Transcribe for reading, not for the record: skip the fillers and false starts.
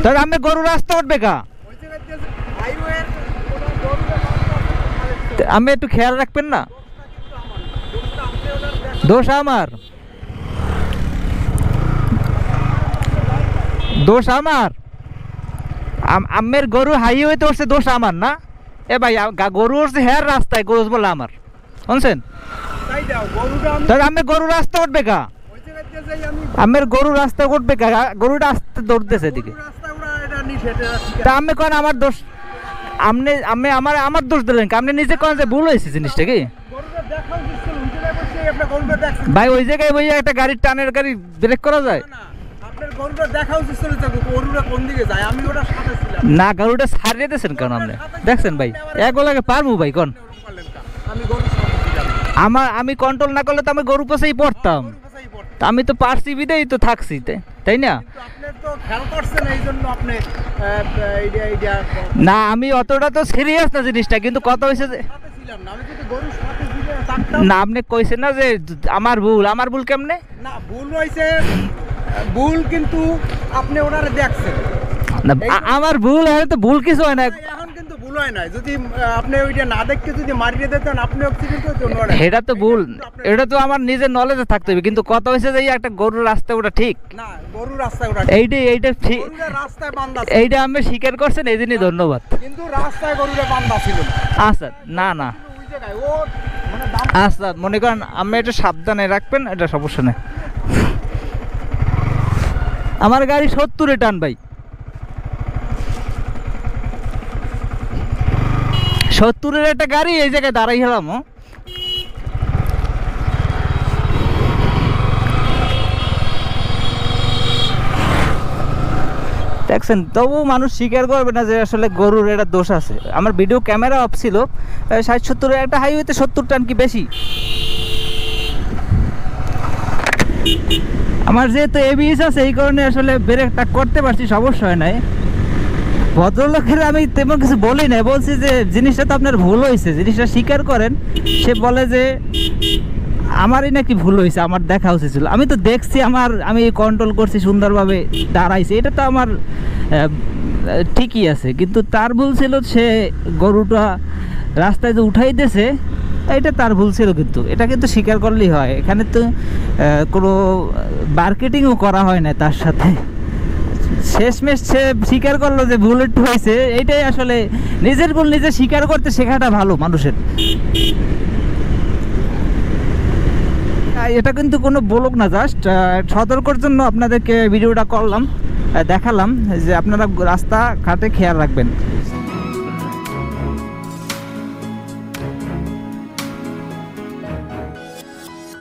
তাহলে আমি গরু রাস্তা উঠবে কা? আমি একটু খেয়াল রাখবেন না? দোষ আমার, দোষ আমার। আমের গরু হাইওয়েতে উঠছে, দোষ আমার না? এ ভাই গরু উঠছে হ্যাঁ রাস্তায়, গরু বলে আমার, শুনছেন? তাহলে আমি গরু রাস্তা উঠবে কা? আমের গরু রাস্তা উঠবে কা? গরুটা আস্তে দৌড়তেছে এদিকে, তা আমি কোন আমার দোষ? আপনি আমি আমার দোষ দিলেন? আপনি নিজে কোন যে ভুল হয়েছে জিনিসটা কি ভাই? ওই জায়গায় ওই একটা গাড়ির টানের গাড়ি ব্রেক করা যায় না? গরুটা ছাড়িয়ে দিয়েছেন কেন আপনি? দেখছেন ভাই একলাগে পারবো ভাই কোন? আমি কন্ট্রোল না করলে তো আমি গরু পাশেই পড়তাম। আমি তো পারছি বিদেই তো থাকছি, তাই না? না আমি অতটা তো সিরিয়াস না জিনিসটা, কিন্তু কথা হয়েছে যে না আপনি কইছেন না যে আমার ভুল। আমার ভুল কেমনে? না ভুল হইছে, ভুল কিন্তু আপনি ওনারে দেখছেন না আমার ভুল হয় তো, ভুল কিছু হয় না এখন, কিন্তু ভুল হয় না। যদি আপনি ওইটা না দেখতে যদি মারিয়ে দিতেন আপনি অ্যাক্সিডেন্ট হতো না। এটা তো ভুল, এটা তো আমার নিজের নলেজে থাকতে হবে। কিন্তু কথা হয়েছে যে একটা গরুর রাস্তা ওটা ঠিক না, গরুর রাস্তায় ওটা এইটা ঠিক, রাস্তায় বান্ধা এইটা আমি স্বীকার করছেন, এই জন্যই ধন্যবাদ। কিন্তু রাস্তায় গরুরে বান্ধা ছিল আচ্ছা না না ওই জায়গায় ও মানে আচ্ছা মনে করেন আমি একটু সাবধানে রাখবেন, এটা সমস্যা নেই। আমার গাড়ি 70-এ টান ভাই, 70-এর একটা গাড়ি এই জায়গায় দাঁড়াই গেলাম। দেখছেন, তবু মানুষ স্বীকার করবে না যে আসলে গরুর এটা দোষ আছে। আমার ভিডিও ক্যামেরা অফ ছিল, 60-70-এর একটা হাইওয়েতে 70 টান কি বেশি? আমার যেহেতু এবিএস আছে এই কারণে আসলে ব্রেকটা করতে পারছি, সমস্যা হয় নাই। ভদ্রলোকের আমি তেমন কিছু বলি না, বলছি যে জিনিসটা তো আপনার ভুল হয়েছে, জিনিসটা স্বীকার করেন। সে বলে যে আমারই নাকি ভুল হয়েছে, আমার দেখা উচিত ছিল। আমি তো দেখছি, আমি কন্ট্রোল করছি সুন্দরভাবে, দাঁড়াইছি, এটা তো আমার ঠিকই আছে। কিন্তু তার ভুল ছিল, সে গরুটা রাস্তায় যে উঠাই দিয়েছে এটা তার ভুল ছিল। কিন্তু এটা কিন্তু স্বীকার করলেই হয়, এখানে তো কোনো মার্কেটিংও করা হয় না তার সাথে। শেষমেশ সে স্বীকার করলো যে ভুল একটু হয়েছে। এইটাই আসলে নিজের ভুল নিজে স্বীকার করতে শেখাটা ভালো মানুষের। এটা কিন্তু কোনো ব্লগ না, জাস্ট সতর্কর জন্য আপনাদেরকে ভিডিওটা করলাম, দেখালাম যে আপনারা রাস্তা ঘাটে খেয়াল রাখবেন।